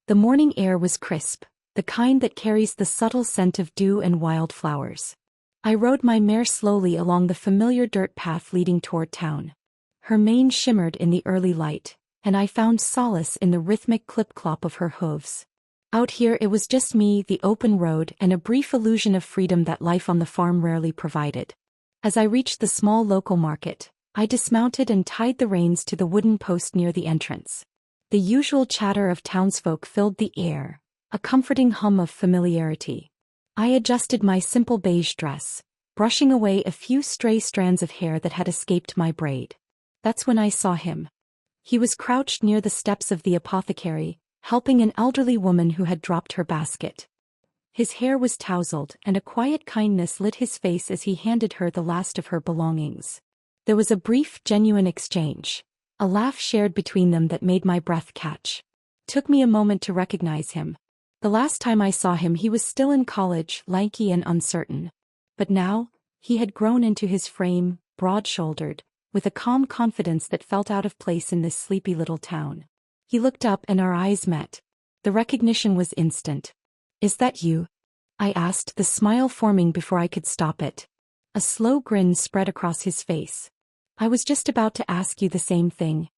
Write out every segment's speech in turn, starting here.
The morning air was crisp, the kind that carries the subtle scent of dew and wildflowers. I rode my mare slowly along the familiar dirt path leading toward town. Her mane shimmered in the early light, and I found solace in the rhythmic clip-clop of her hooves. Out here it was just me, the open road, and a brief illusion of freedom that life on the farm rarely provided. As I reached the small local market, I dismounted and tied the reins to the wooden post near the entrance. The usual chatter of townsfolk filled the air, a comforting hum of familiarity. I adjusted my simple beige dress, brushing away a few stray strands of hair that had escaped my braid. That's when I saw him. He was crouched near the steps of the apothecary, helping an elderly woman who had dropped her basket. His hair was tousled, and a quiet kindness lit his face as he handed her the last of her belongings. There was a brief, genuine exchange, a laugh shared between them that made my breath catch. Took me a moment to recognize him. The last time I saw him he was still in college, lanky and uncertain. But now, he had grown into his frame, broad-shouldered, with a calm confidence that felt out of place in this sleepy little town. He looked up and our eyes met. The recognition was instant. "Is that you?" I asked, the smile forming before I could stop it. A slow grin spread across his face. "I was just about to ask you the same thing."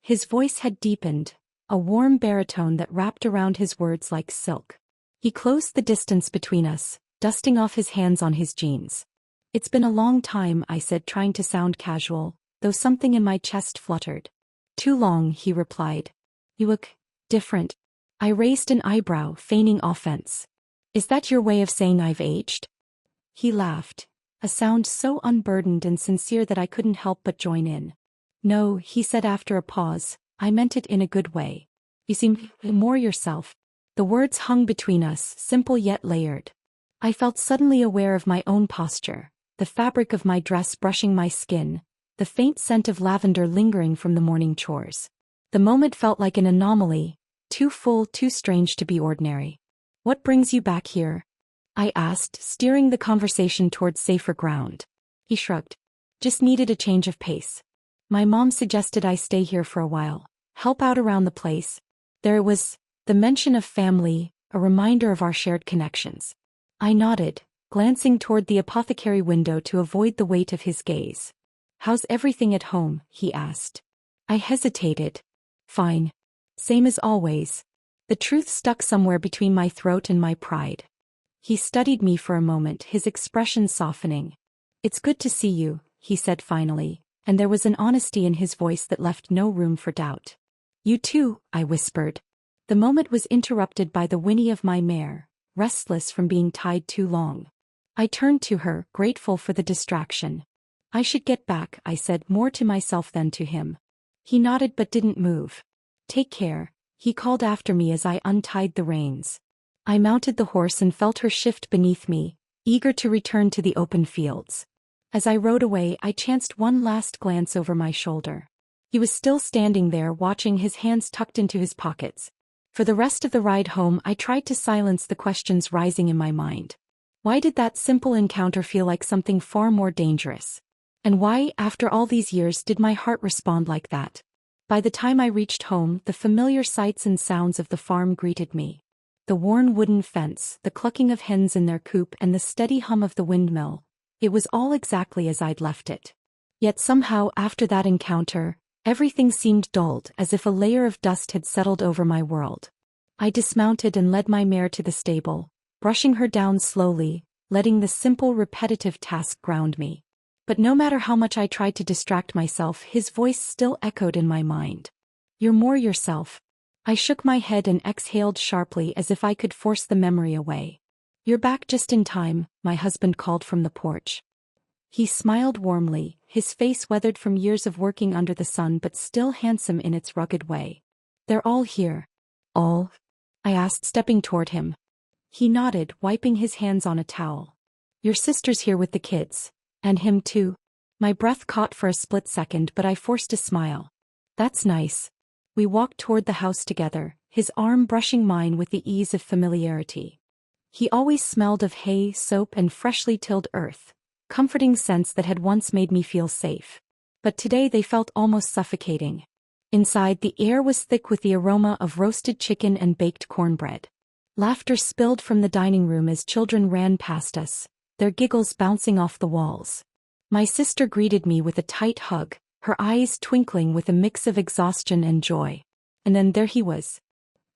His voice had deepened, a warm baritone that wrapped around his words like silk. He closed the distance between us, dusting off his hands on his jeans. "It's been a long time," I said, trying to sound casual, though something in my chest fluttered. "Too long," he replied. "You look different." I raised an eyebrow, feigning offense. "Is that your way of saying I've aged?" He laughed, a sound so unburdened and sincere that I couldn't help but join in. "No," he said after a pause, "I meant it in a good way. You seem more yourself." The words hung between us, simple yet layered. I felt suddenly aware of my own posture, the fabric of my dress brushing my skin, the faint scent of lavender lingering from the morning chores. The moment felt like an anomaly, too full, too strange to be ordinary. "What brings you back here?" I asked, steering the conversation toward safer ground. He shrugged. "Just needed a change of pace. My mom suggested I stay here for a while, help out around the place." There it was, the mention of family, a reminder of our shared connections. I nodded, glancing toward the apothecary window to avoid the weight of his gaze. "How's everything at home?" he asked. I hesitated. "Fine. Same as always." The truth stuck somewhere between my throat and my pride. He studied me for a moment, his expression softening. "It's good to see you," he said finally, and there was an honesty in his voice that left no room for doubt. "You too," I whispered. The moment was interrupted by the whinny of my mare, restless from being tied too long. I turned to her, grateful for the distraction. "I should get back," I said, more to myself than to him. He nodded but didn't move. "Take care," he called after me as I untied the reins. I mounted the horse and felt her shift beneath me, eager to return to the open fields. As I rode away, I chanced one last glance over my shoulder. He was still standing there, watching, his hands tucked into his pockets. For the rest of the ride home, I tried to silence the questions rising in my mind. Why did that simple encounter feel like something far more dangerous? And why, after all these years, did my heart respond like that? By the time I reached home, the familiar sights and sounds of the farm greeted me. The worn wooden fence, the clucking of hens in their coop, and the steady hum of the windmill. It was all exactly as I'd left it. Yet somehow, after that encounter, everything seemed dulled, as if a layer of dust had settled over my world. I dismounted and led my mare to the stable, brushing her down slowly, letting the simple, repetitive task ground me. But no matter how much I tried to distract myself, his voice still echoed in my mind. "You're more yourself." I shook my head and exhaled sharply as if I could force the memory away. "You're back just in time," my husband called from the porch. He smiled warmly, his face weathered from years of working under the sun but still handsome in its rugged way. "They're all here." "All?" I asked, stepping toward him. He nodded, wiping his hands on a towel. "Your sister's here with the kids. And him too." My breath caught for a split second, but I forced a smile. "That's nice." We walked toward the house together, his arm brushing mine with the ease of familiarity. He always smelled of hay, soap, and freshly tilled earth, comforting scents that had once made me feel safe. But today they felt almost suffocating. Inside, the air was thick with the aroma of roasted chicken and baked cornbread. Laughter spilled from the dining room as children ran past us, their giggles bouncing off the walls. My sister greeted me with a tight hug, her eyes twinkling with a mix of exhaustion and joy. And then there he was.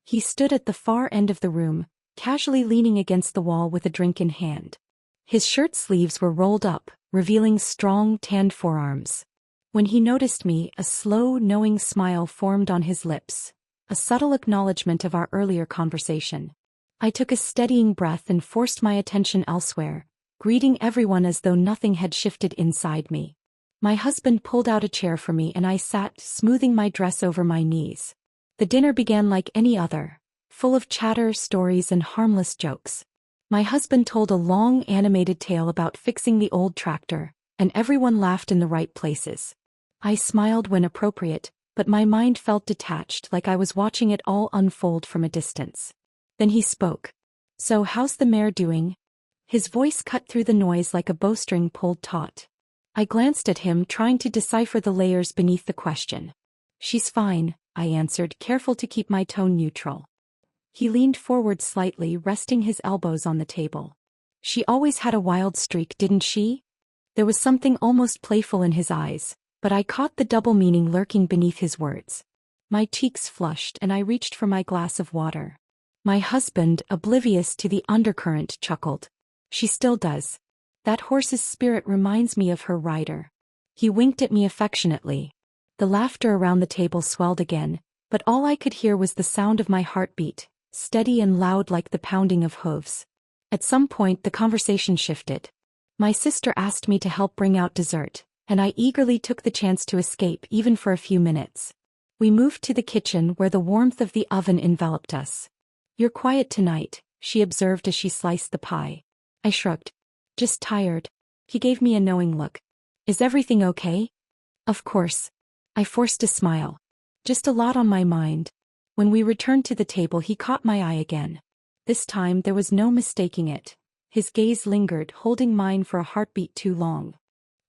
He stood at the far end of the room, casually leaning against the wall with a drink in hand. His shirt sleeves were rolled up, revealing strong, tanned forearms. When he noticed me, a slow, knowing smile formed on his lips, a subtle acknowledgement of our earlier conversation. I took a steadying breath and forced my attention elsewhere, greeting everyone as though nothing had shifted inside me. My husband pulled out a chair for me and I sat, smoothing my dress over my knees. The dinner began like any other, full of chatter, stories, and harmless jokes. My husband told a long animated tale about fixing the old tractor, and everyone laughed in the right places. I smiled when appropriate, but my mind felt detached, like I was watching it all unfold from a distance. Then he spoke. "So how's the mare doing?" His voice cut through the noise like a bowstring pulled taut. I glanced at him, trying to decipher the layers beneath the question. "She's fine," I answered, careful to keep my tone neutral. He leaned forward slightly, resting his elbows on the table. "She always had a wild streak, didn't she?" There was something almost playful in his eyes, but I caught the double meaning lurking beneath his words. My cheeks flushed and I reached for my glass of water. My husband, oblivious to the undercurrent, chuckled. "She still does. That horse's spirit reminds me of her rider." He winked at me affectionately. The laughter around the table swelled again, but all I could hear was the sound of my heartbeat, steady and loud like the pounding of hooves. At some point the conversation shifted. My sister asked me to help bring out dessert, and I eagerly took the chance to escape even for a few minutes. We moved to the kitchen where the warmth of the oven enveloped us. "You're quiet tonight," she observed as she sliced the pie. I shrugged. "Just tired." He gave me a knowing look. "Is everything okay?" "Of course." I forced a smile. "Just a lot on my mind." When we returned to the table, he caught my eye again. This time there was no mistaking it. His gaze lingered, holding mine for a heartbeat too long.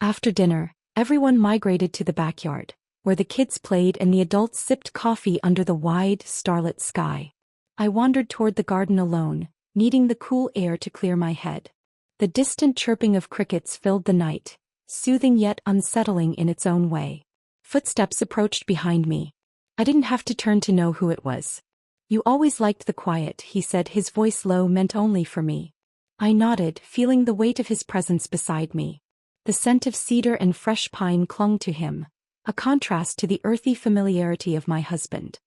After dinner, everyone migrated to the backyard, where the kids played and the adults sipped coffee under the wide, starlit sky. I wandered toward the garden alone, needing the cool air to clear my head. The distant chirping of crickets filled the night, soothing yet unsettling in its own way. Footsteps approached behind me. I didn't have to turn to know who it was. "You always liked the quiet," he said, his voice low, meant only for me. I nodded, feeling the weight of his presence beside me. The scent of cedar and fresh pine clung to him, a contrast to the earthy familiarity of my husband.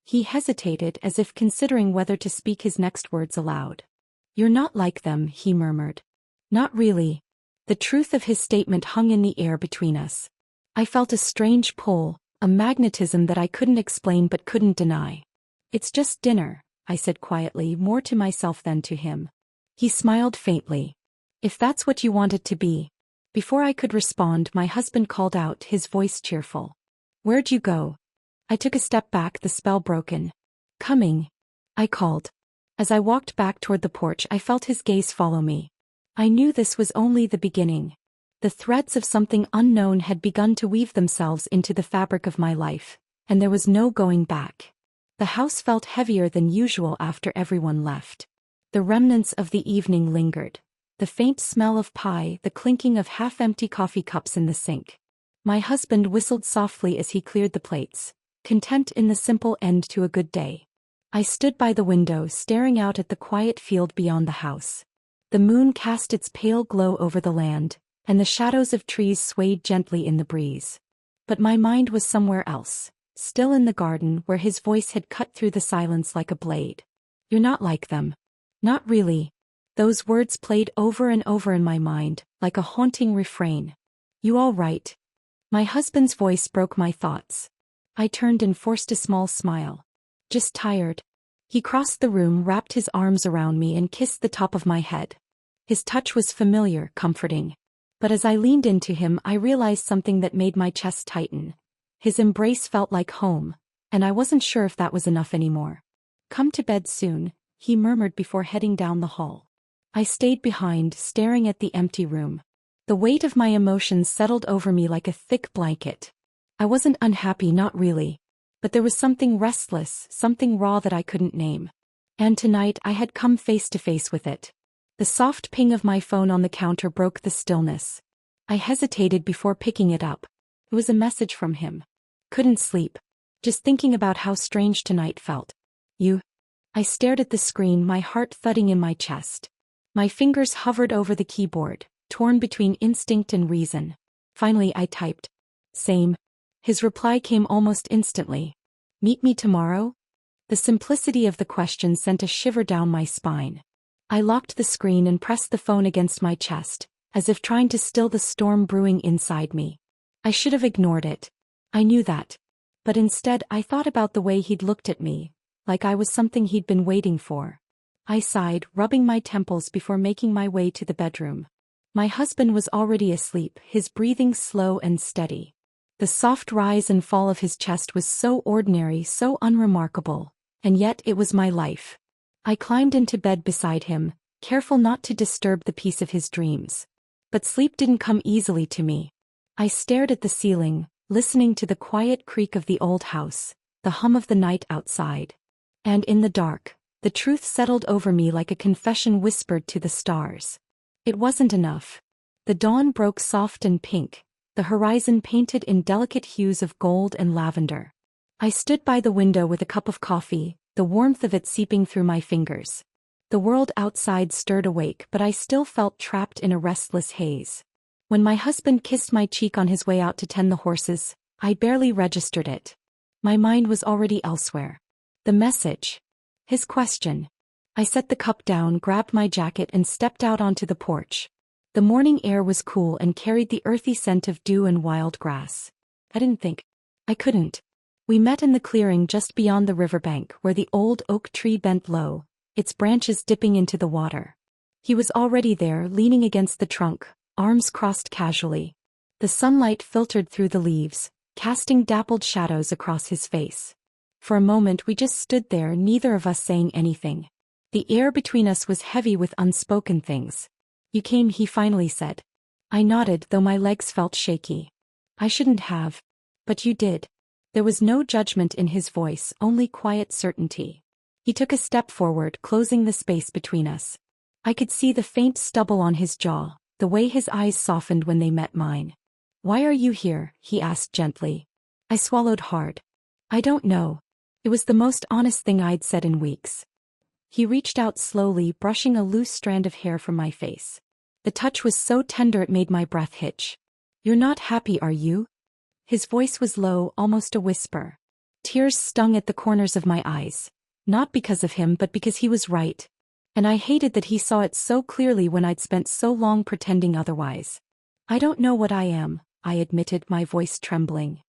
He hesitated, as if considering whether to speak his next words aloud. "You're not like them," he murmured. "Not really." The truth of his statement hung in the air between us. I felt a strange pull, a magnetism that I couldn't explain but couldn't deny. "It's just dinner," I said quietly, more to myself than to him. He smiled faintly. "If that's what you want it to be." Before I could respond, my husband called out, his voice cheerful. "Where'd you go?" I took a step back, the spell broken. "Coming," I called. As I walked back toward the porch, I felt his gaze follow me. I knew this was only the beginning. The threads of something unknown had begun to weave themselves into the fabric of my life, and there was no going back. The house felt heavier than usual after everyone left. The remnants of the evening lingered. The faint smell of pie, the clinking of half-empty coffee cups in the sink. My husband whistled softly as he cleared the plates, content in the simple end to a good day. I stood by the window, staring out at the quiet field beyond the house. The moon cast its pale glow over the land, and the shadows of trees swayed gently in the breeze. But my mind was somewhere else, still in the garden where his voice had cut through the silence like a blade. "You're not like them." "Not really." Those words played over and over in my mind, like a haunting refrain. "You all right?" My husband's voice broke my thoughts. I turned and forced a small smile. "Just tired." He crossed the room, wrapped his arms around me and kissed the top of my head. His touch was familiar, comforting. But as I leaned into him, I realized something that made my chest tighten. His embrace felt like home, and I wasn't sure if that was enough anymore. "Come to bed soon," he murmured before heading down the hall. I stayed behind, staring at the empty room. The weight of my emotions settled over me like a thick blanket. I wasn't unhappy, not really. But there was something restless, something raw that I couldn't name. And tonight I had come face to face with it. The soft ping of my phone on the counter broke the stillness. I hesitated before picking it up. It was a message from him. Couldn't sleep. Just thinking about how strange tonight felt. You? I stared at the screen, my heart thudding in my chest. My fingers hovered over the keyboard, torn between instinct and reason. Finally I typed. Same. His reply came almost instantly. Meet me tomorrow? The simplicity of the question sent a shiver down my spine. I locked the screen and pressed the phone against my chest, as if trying to still the storm brewing inside me. I should have ignored it. I knew that. But instead I thought about the way he'd looked at me, like I was something he'd been waiting for. I sighed, rubbing my temples before making my way to the bedroom. My husband was already asleep, his breathing slow and steady. The soft rise and fall of his chest was so ordinary, so unremarkable, and yet it was my life. I climbed into bed beside him, careful not to disturb the peace of his dreams. But sleep didn't come easily to me. I stared at the ceiling, listening to the quiet creak of the old house, the hum of the night outside. And in the dark, the truth settled over me like a confession whispered to the stars. It wasn't enough. The dawn broke soft and pink, the horizon painted in delicate hues of gold and lavender. I stood by the window with a cup of coffee, the warmth of it seeping through my fingers. The world outside stirred awake, but I still felt trapped in a restless haze. When my husband kissed my cheek on his way out to tend the horses, I barely registered it. My mind was already elsewhere. The message. His question. I set the cup down, grabbed my jacket and stepped out onto the porch. The morning air was cool and carried the earthy scent of dew and wild grass. I didn't think. I couldn't. We met in the clearing just beyond the riverbank where the old oak tree bent low, its branches dipping into the water. He was already there, leaning against the trunk, arms crossed casually. The sunlight filtered through the leaves, casting dappled shadows across his face. For a moment we just stood there, neither of us saying anything. The air between us was heavy with unspoken things. You came, he finally said. I nodded, though my legs felt shaky. I shouldn't have. But you did. There was no judgment in his voice, only quiet certainty. He took a step forward, closing the space between us. I could see the faint stubble on his jaw, the way his eyes softened when they met mine. Why are you here? He asked gently. I swallowed hard. I don't know. It was the most honest thing I'd said in weeks. He reached out slowly, brushing a loose strand of hair from my face. The touch was so tender it made my breath hitch. You're not happy, are you? His voice was low, almost a whisper. Tears stung at the corners of my eyes. Not because of him, but because he was right. And I hated that he saw it so clearly when I'd spent so long pretending otherwise. I don't know what I am, I admitted, my voice trembling.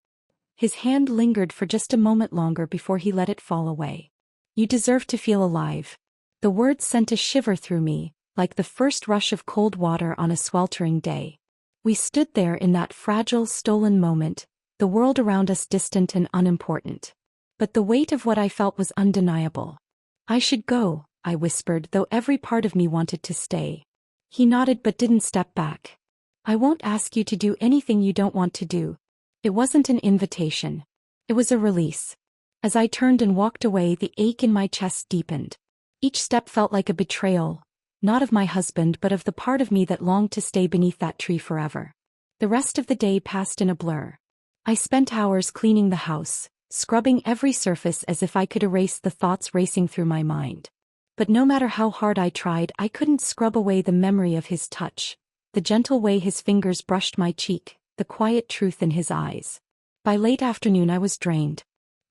His hand lingered for just a moment longer before he let it fall away. You deserve to feel alive. The words sent a shiver through me, like the first rush of cold water on a sweltering day. We stood there in that fragile, stolen moment, the world around us distant and unimportant. But the weight of what I felt was undeniable. I should go, I whispered, though every part of me wanted to stay. He nodded but didn't step back. I won't ask you to do anything you don't want to do. It wasn't an invitation. It was a release. As I turned and walked away, the ache in my chest deepened. Each step felt like a betrayal, not of my husband but of the part of me that longed to stay beneath that tree forever. The rest of the day passed in a blur. I spent hours cleaning the house, scrubbing every surface as if I could erase the thoughts racing through my mind. But no matter how hard I tried, I couldn't scrub away the memory of his touch, the gentle way his fingers brushed my cheek, the quiet truth in his eyes. By late afternoon I was drained.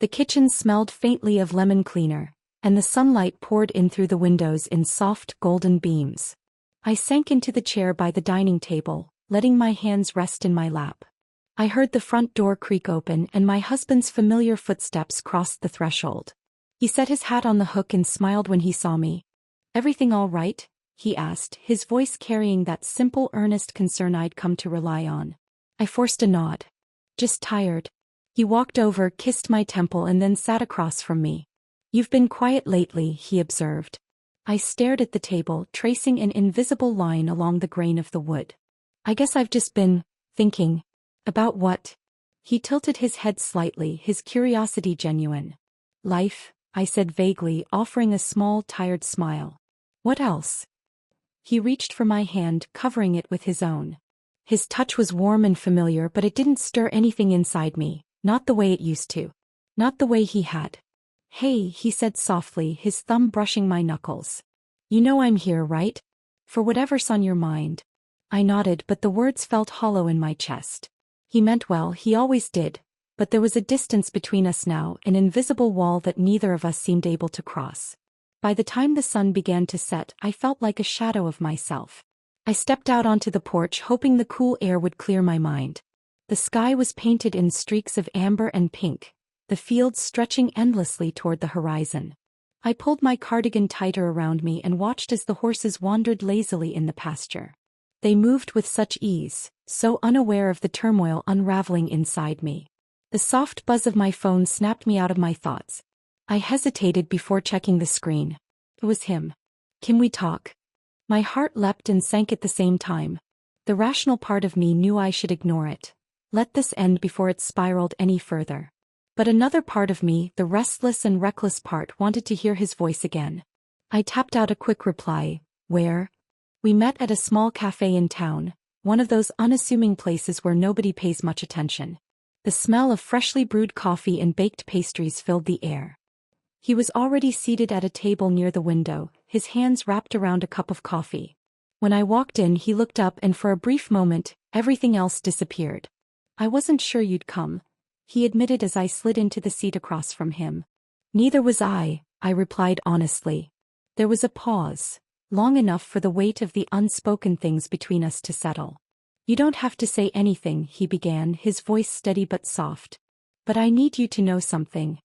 The kitchen smelled faintly of lemon cleaner, and the sunlight poured in through the windows in soft, golden beams. I sank into the chair by the dining table, letting my hands rest in my lap. I heard the front door creak open and my husband's familiar footsteps crossed the threshold. He set his hat on the hook and smiled when he saw me. Everything all right? He asked, his voice carrying that simple, earnest concern I'd come to rely on. I forced a nod. Just tired. He walked over, kissed my temple and then sat across from me. You've been quiet lately, he observed. I stared at the table, tracing an invisible line along the grain of the wood. I guess I've just been thinking. About what? He tilted his head slightly, his curiosity genuine. Life, I said vaguely, offering a small, tired smile. What else? He reached for my hand, covering it with his own. His touch was warm and familiar, but it didn't stir anything inside me, not the way it used to. Not the way he had. Hey, he said softly, his thumb brushing my knuckles. You know I'm here, right? For whatever's on your mind. I nodded, but the words felt hollow in my chest. He meant well, he always did, but there was a distance between us now, an invisible wall that neither of us seemed able to cross. By the time the sun began to set, I felt like a shadow of myself. I stepped out onto the porch, hoping the cool air would clear my mind. The sky was painted in streaks of amber and pink, the fields stretching endlessly toward the horizon. I pulled my cardigan tighter around me and watched as the horses wandered lazily in the pasture. They moved with such ease, so unaware of the turmoil unraveling inside me. The soft buzz of my phone snapped me out of my thoughts. I hesitated before checking the screen. It was him. Can we talk? My heart leapt and sank at the same time. The rational part of me knew I should ignore it. Let this end before it spiraled any further. But another part of me, the restless and reckless part, wanted to hear his voice again. I tapped out a quick reply. Where? We met at a small cafe in town, one of those unassuming places where nobody pays much attention. The smell of freshly brewed coffee and baked pastries filled the air. He was already seated at a table near the window, his hands wrapped around a cup of coffee. When I walked in, he looked up and for a brief moment, everything else disappeared. I wasn't sure you'd come, he admitted as I slid into the seat across from him. Neither was I replied honestly. There was a pause, long enough for the weight of the unspoken things between us to settle. You don't have to say anything, he began, his voice steady but soft. But I need you to know something.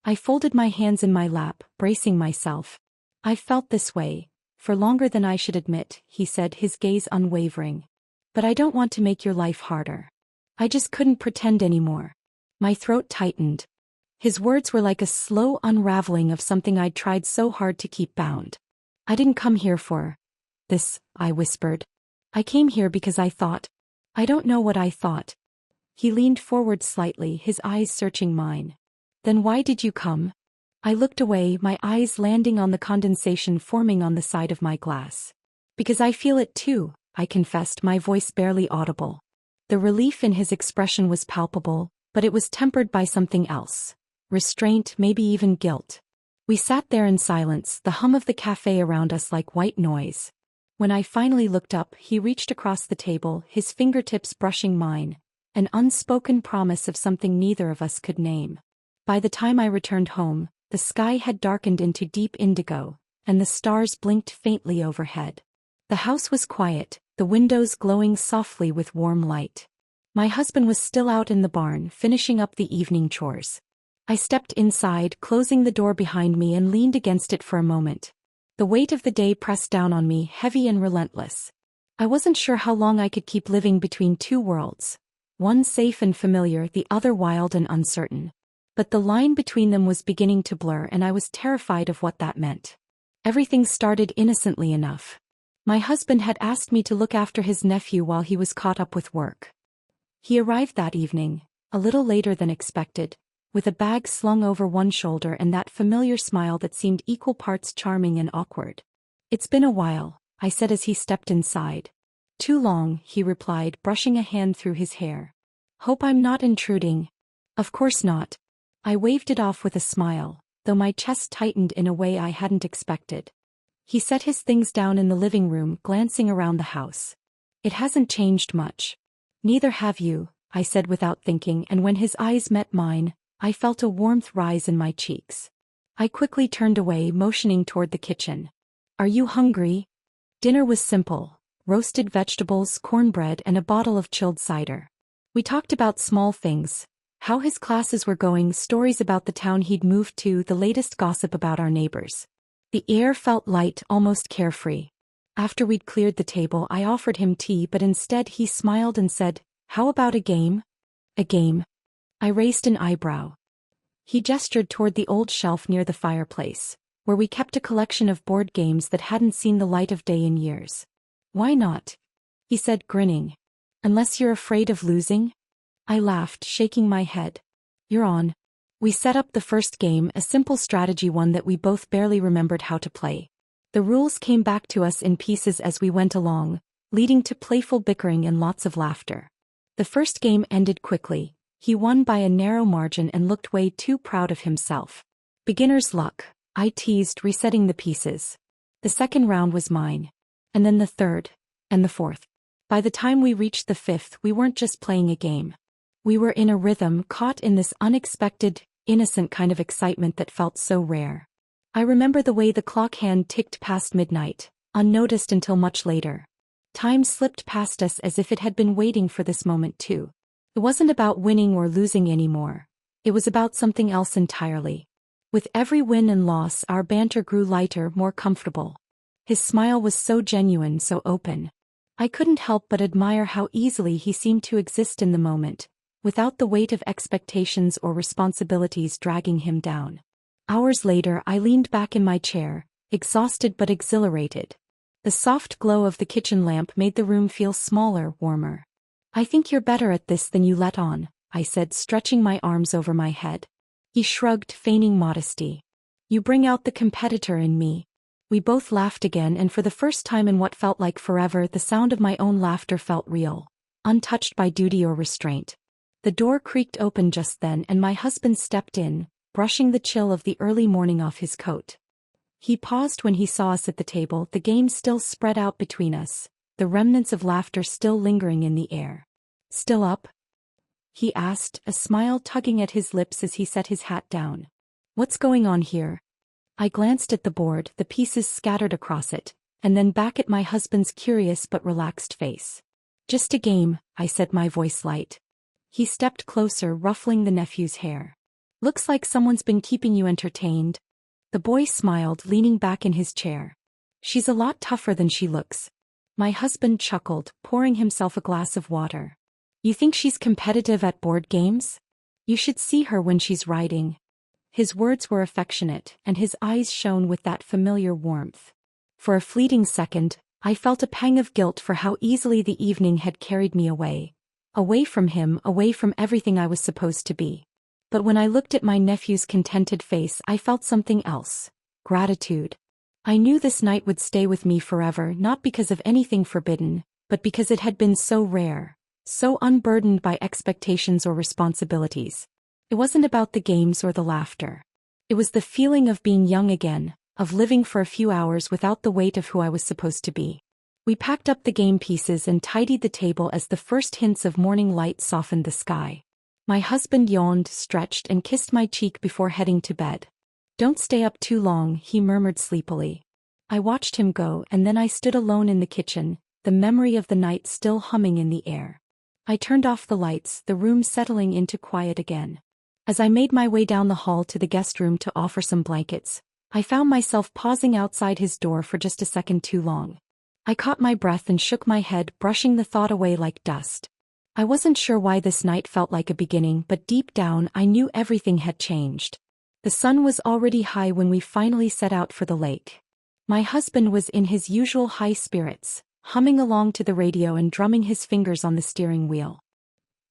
I folded my hands in my lap, bracing myself. I've felt this way, for longer than I should admit, he said, his gaze unwavering. But I don't want to make your life harder. I just couldn't pretend anymore. My throat tightened. His words were like a slow unraveling of something I'd tried so hard to keep bound. I didn't come here for this, I whispered. I came here because I thought. I don't know what I thought. He leaned forward slightly, his eyes searching mine. Then why did you come? I looked away, my eyes landing on the condensation forming on the side of my glass. Because I feel it too, I confessed, my voice barely audible. The relief in his expression was palpable, but it was tempered by something else. Restraint, maybe even guilt. We sat there in silence, the hum of the cafe around us like white noise. When I finally looked up, he reached across the table, his fingertips brushing mine, an unspoken promise of something neither of us could name. By the time I returned home, the sky had darkened into deep indigo, and the stars blinked faintly overhead. The house was quiet, the windows glowing softly with warm light. My husband was still out in the barn, finishing up the evening chores. I stepped inside, closing the door behind me, and leaned against it for a moment. The weight of the day pressed down on me, heavy and relentless. I wasn't sure how long I could keep living between two worlds, one safe and familiar, the other wild and uncertain. But the line between them was beginning to blur, and I was terrified of what that meant. Everything started innocently enough. My husband had asked me to look after his nephew while he was caught up with work. He arrived that evening, a little later than expected, with a bag slung over one shoulder and that familiar smile that seemed equal parts charming and awkward. It's been a while, I said as he stepped inside. Too long, he replied, brushing a hand through his hair. Hope I'm not intruding. Of course not. I waved it off with a smile, though my chest tightened in a way I hadn't expected. He set his things down in the living room, glancing around the house. It hasn't changed much. Neither have you, I said without thinking, and when his eyes met mine, I felt a warmth rise in my cheeks. I quickly turned away, motioning toward the kitchen. Are you hungry? Dinner was simple: roasted vegetables, cornbread, and a bottle of chilled cider. We talked about small things, how his classes were going, stories about the town he'd moved to, the latest gossip about our neighbors. The air felt light, almost carefree. After we'd cleared the table, I offered him tea, but instead he smiled and said, "How about a game?" A game? I raised an eyebrow. He gestured toward the old shelf near the fireplace, where we kept a collection of board games that hadn't seen the light of day in years. Why not? He said, grinning. Unless you're afraid of losing? I laughed, shaking my head. You're on. We set up the first game, a simple strategy one that we both barely remembered how to play. The rules came back to us in pieces as we went along, leading to playful bickering and lots of laughter. The first game ended quickly. He won by a narrow margin and looked way too proud of himself. Beginner's luck, I teased, resetting the pieces. The second round was mine. And then the third. And the fourth. By the time we reached the fifth, we weren't just playing a game. We were in a rhythm, caught in this unexpected, innocent kind of excitement that felt so rare. I remember the way the clock hand ticked past midnight, unnoticed until much later. Time slipped past us as if it had been waiting for this moment too. It wasn't about winning or losing anymore. It was about something else entirely. With every win and loss, our banter grew lighter, more comfortable. His smile was so genuine, so open. I couldn't help but admire how easily he seemed to exist in the moment, without the weight of expectations or responsibilities dragging him down. Hours later, I leaned back in my chair, exhausted but exhilarated. The soft glow of the kitchen lamp made the room feel smaller, warmer. I think you're better at this than you let on, I said, stretching my arms over my head. He shrugged, feigning modesty. You bring out the competitor in me. We both laughed again, and for the first time in what felt like forever, the sound of my own laughter felt real, untouched by duty or restraint. The door creaked open just then, and my husband stepped in, brushing the chill of the early morning off his coat. He paused when he saw us at the table, the game still spread out between us, the remnants of laughter still lingering in the air. Still up? He asked, a smile tugging at his lips as he set his hat down. What's going on here? I glanced at the board, the pieces scattered across it, and then back at my husband's curious but relaxed face. Just a game, I said, my voice light. He stepped closer, ruffling the nephew's hair. Looks like someone's been keeping you entertained. The boy smiled, leaning back in his chair. She's a lot tougher than she looks. My husband chuckled, pouring himself a glass of water. You think she's competitive at board games? You should see her when she's writing. His words were affectionate, and his eyes shone with that familiar warmth. For a fleeting second, I felt a pang of guilt for how easily the evening had carried me away. Away from him, away from everything I was supposed to be. But when I looked at my nephew's contented face, I felt something else. Gratitude. I knew this night would stay with me forever, not because of anything forbidden, but because it had been so rare, so unburdened by expectations or responsibilities. It wasn't about the games or the laughter. It was the feeling of being young again, of living for a few hours without the weight of who I was supposed to be. We packed up the game pieces and tidied the table as the first hints of morning light softened the sky. My husband yawned, stretched, and kissed my cheek before heading to bed. Don't stay up too long, he murmured sleepily. I watched him go, and then I stood alone in the kitchen, the memory of the night still humming in the air. I turned off the lights, the room settling into quiet again. As I made my way down the hall to the guest room to offer some blankets, I found myself pausing outside his door for just a second too long. I caught my breath and shook my head, brushing the thought away like dust. I wasn't sure why this night felt like a beginning, but deep down I knew everything had changed. The sun was already high when we finally set out for the lake. My husband was in his usual high spirits, humming along to the radio and drumming his fingers on the steering wheel.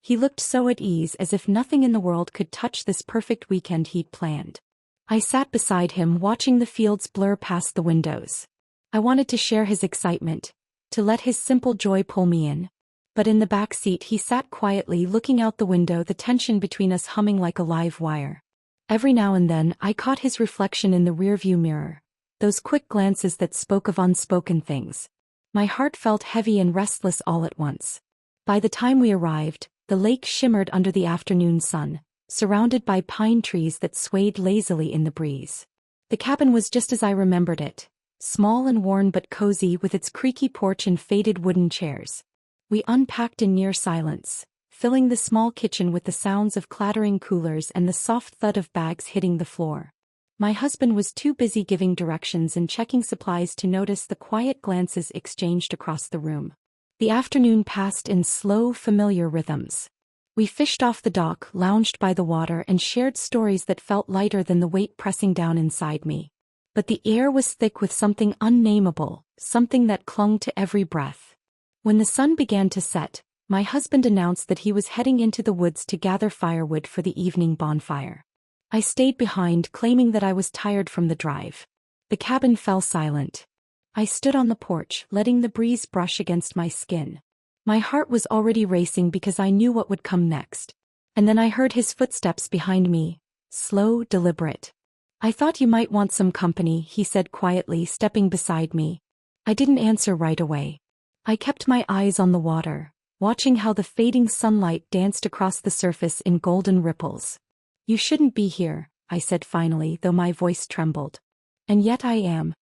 He looked so at ease, as if nothing in the world could touch this perfect weekend he'd planned. I sat beside him, watching the fields blur past the windows. I wanted to share his excitement, to let his simple joy pull me in. But in the back seat he sat quietly, looking out the window, the tension between us humming like a live wire. Every now and then I caught his reflection in the rearview mirror, those quick glances that spoke of unspoken things. My heart felt heavy and restless all at once. By the time we arrived, the lake shimmered under the afternoon sun, surrounded by pine trees that swayed lazily in the breeze. The cabin was just as I remembered it, small and worn but cozy, with its creaky porch and faded wooden chairs. We unpacked in near silence, filling the small kitchen with the sounds of clattering coolers and the soft thud of bags hitting the floor. My husband was too busy giving directions and checking supplies to notice the quiet glances exchanged across the room. The afternoon passed in slow, familiar rhythms. We fished off the dock, lounged by the water, and shared stories that felt lighter than the weight pressing down inside me. But the air was thick with something unnameable, something that clung to every breath. When the sun began to set, My husband announced that he was heading into the woods to gather firewood for the evening bonfire. I stayed behind, claiming that I was tired from the drive. The cabin fell silent. I stood on the porch, letting the breeze brush against my skin. My heart was already racing because I knew what would come next. And then I heard his footsteps behind me, slow, deliberate. "I thought you might want some company," he said quietly, stepping beside me. I didn't answer right away. I kept my eyes on the water, watching how the fading sunlight danced across the surface in golden ripples. "You shouldn't be here," I said finally, though my voice trembled. "And yet I am."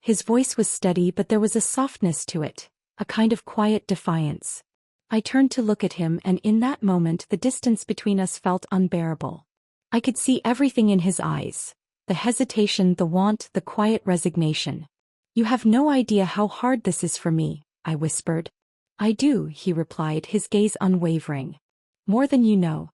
His voice was steady, but there was a softness to it, a kind of quiet defiance. I turned to look at him, and in that moment the distance between us felt unbearable. I could see everything in his eyes: the hesitation, the want, the quiet resignation. "You have no idea how hard this is for me," I whispered. "I do," he replied, his gaze unwavering. "More than you know."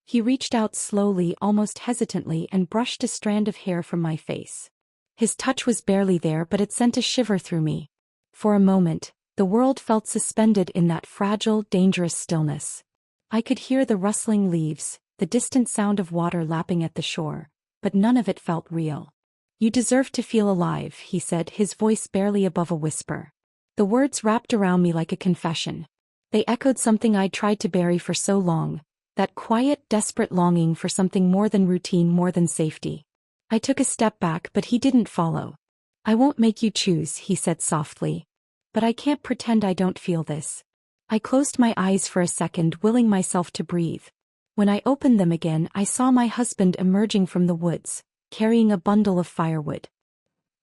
He reached out slowly, almost hesitantly, and brushed a strand of hair from my face. His touch was barely there, but it sent a shiver through me. For a moment, the world felt suspended in that fragile, dangerous stillness. I could hear the rustling leaves, the distant sound of water lapping at the shore, but none of it felt real. "You deserve to feel alive," he said, his voice barely above a whisper. The words wrapped around me like a confession. They echoed something I'd tried to bury for so long, that quiet, desperate longing for something more than routine, more than safety. I took a step back, but he didn't follow. "I won't make you choose," he said softly. "But I can't pretend I don't feel this." I closed my eyes for a second, willing myself to breathe. When I opened them again, I saw my husband emerging from the woods, carrying a bundle of firewood.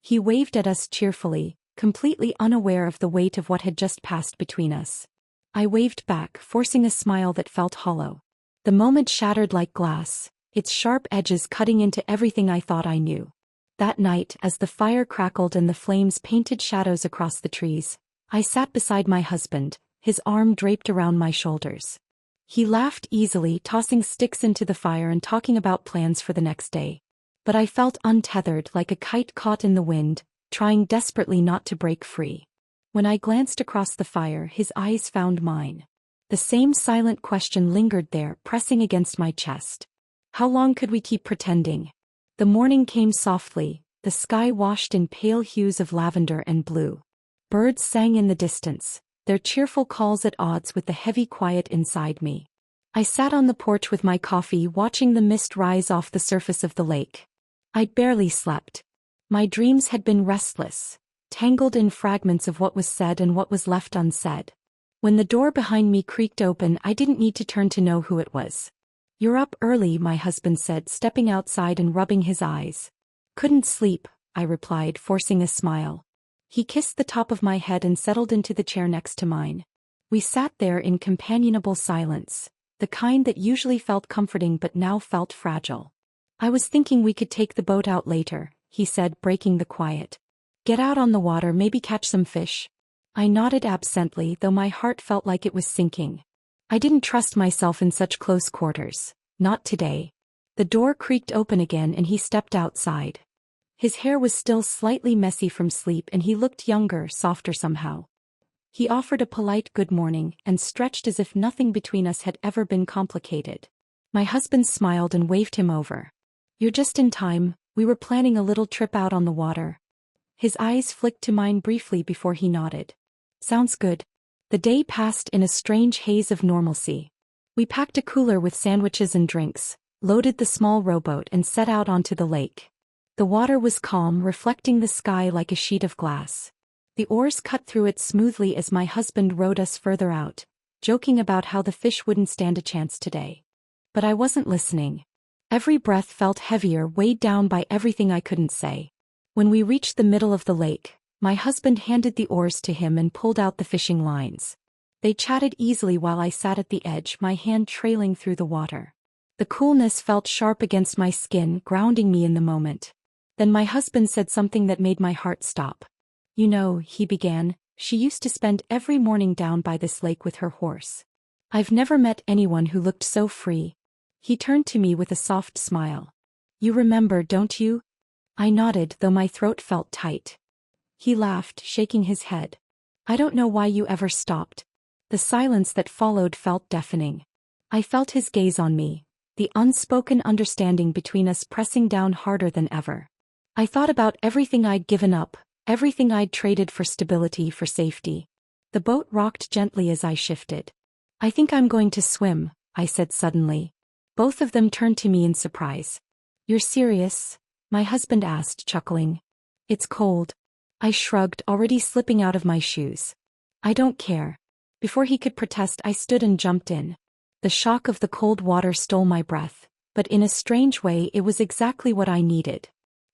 He waved at us cheerfully, completely unaware of the weight of what had just passed between us. I waved back, forcing a smile that felt hollow. The moment shattered like glass, its sharp edges cutting into everything I thought I knew. That night, as the fire crackled and the flames painted shadows across the trees, I sat beside my husband, his arm draped around my shoulders. He laughed easily, tossing sticks into the fire and talking about plans for the next day. But I felt untethered, like a kite caught in the wind, trying desperately not to break free. When I glanced across the fire, his eyes found mine. The same silent question lingered there, pressing against my chest. How long could we keep pretending? The morning came softly, the sky washed in pale hues of lavender and blue. Birds sang in the distance, their cheerful calls at odds with the heavy quiet inside me. I sat on the porch with my coffee, watching the mist rise off the surface of the lake. I'd barely slept. My dreams had been restless, tangled in fragments of what was said and what was left unsaid. When the door behind me creaked open, I didn't need to turn to know who it was. "You're up early," my husband said, stepping outside and rubbing his eyes. "Couldn't sleep," I replied, forcing a smile. He kissed the top of my head and settled into the chair next to mine. We sat there in companionable silence, the kind that usually felt comforting but now felt fragile. "I was thinking we could take the boat out later," he said, breaking the quiet. "Get out on the water, maybe catch some fish." I nodded absently, though my heart felt like it was sinking. I didn't trust myself in such close quarters. Not today. The door creaked open again and he stepped outside. His hair was still slightly messy from sleep and he looked younger, softer somehow. He offered a polite good morning and stretched as if nothing between us had ever been complicated. My husband smiled and waved him over. "You're just in time, we were planning a little trip out on the water." His eyes flicked to mine briefly before he nodded. "Sounds good." The day passed in a strange haze of normalcy. We packed a cooler with sandwiches and drinks, loaded the small rowboat and set out onto the lake. The water was calm, reflecting the sky like a sheet of glass. The oars cut through it smoothly as my husband rowed us further out, joking about how the fish wouldn't stand a chance today. But I wasn't listening. Every breath felt heavier, weighed down by everything I couldn't say. When we reached the middle of the lake, my husband handed the oars to him and pulled out the fishing lines. They chatted easily while I sat at the edge, my hand trailing through the water. The coolness felt sharp against my skin, grounding me in the moment. Then my husband said something that made my heart stop. "You know," he began, "she used to spend every morning down by this lake with her horse. I've never met anyone who looked so free." He turned to me with a soft smile. "You remember, don't you?" I nodded, though my throat felt tight. He laughed, shaking his head. "I don't know why you ever stopped." The silence that followed felt deafening. I felt his gaze on me, the unspoken understanding between us pressing down harder than ever. I thought about everything I'd given up, everything I'd traded for stability, for safety. The boat rocked gently as I shifted. "I think I'm going to swim," I said suddenly. Both of them turned to me in surprise. "You're serious?" my husband asked, chuckling. "It's cold." I shrugged, already slipping out of my shoes. "I don't care." Before he could protest, I stood and jumped in. The shock of the cold water stole my breath, but in a strange way it was exactly what I needed.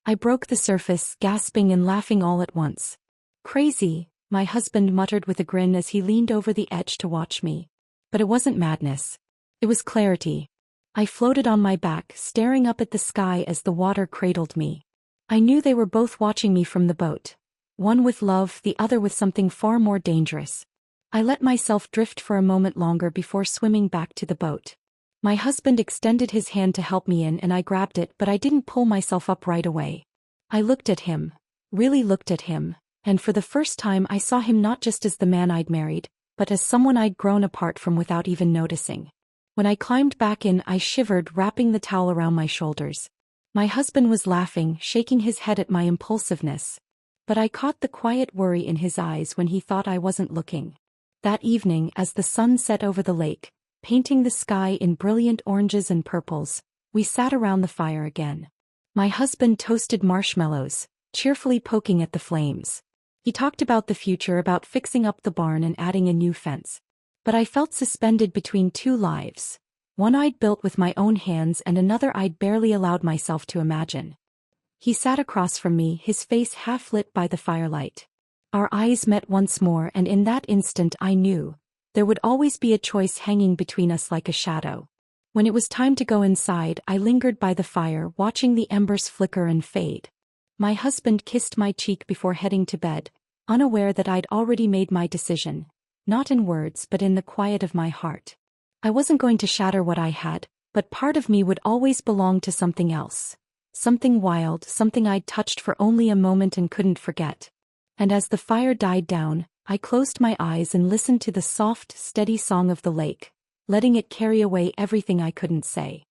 I broke the surface, gasping and laughing all at once. "Crazy," my husband muttered with a grin as he leaned over the edge to watch me. But it wasn't madness. It was clarity. I floated on my back, staring up at the sky as the water cradled me. I knew they were both watching me from the boat. One with love, the other with something far more dangerous. I let myself drift for a moment longer before swimming back to the boat. My husband extended his hand to help me in and I grabbed it, but I didn't pull myself up right away. I looked at him, really looked at him, and for the first time I saw him not just as the man I'd married, but as someone I'd grown apart from without even noticing. When I climbed back in, I shivered, wrapping the towel around my shoulders. My husband was laughing, shaking his head at my impulsiveness. But I caught the quiet worry in his eyes when he thought I wasn't looking. That evening, as the sun set over the lake, painting the sky in brilliant oranges and purples, we sat around the fire again. My husband toasted marshmallows, cheerfully poking at the flames. He talked about the future, about fixing up the barn and adding a new fence. But I felt suspended between two lives. One I'd built with my own hands and another I'd barely allowed myself to imagine. He sat across from me, his face half lit by the firelight. Our eyes met once more, and in that instant I knew there would always be a choice hanging between us like a shadow. When it was time to go inside, I lingered by the fire, watching the embers flicker and fade. My husband kissed my cheek before heading to bed, unaware that I'd already made my decision, not in words but in the quiet of my heart. I wasn't going to shatter what I had, but part of me would always belong to something else. Something wild, something I'd touched for only a moment and couldn't forget. And as the fire died down, I closed my eyes and listened to the soft, steady song of the lake, letting it carry away everything I couldn't say.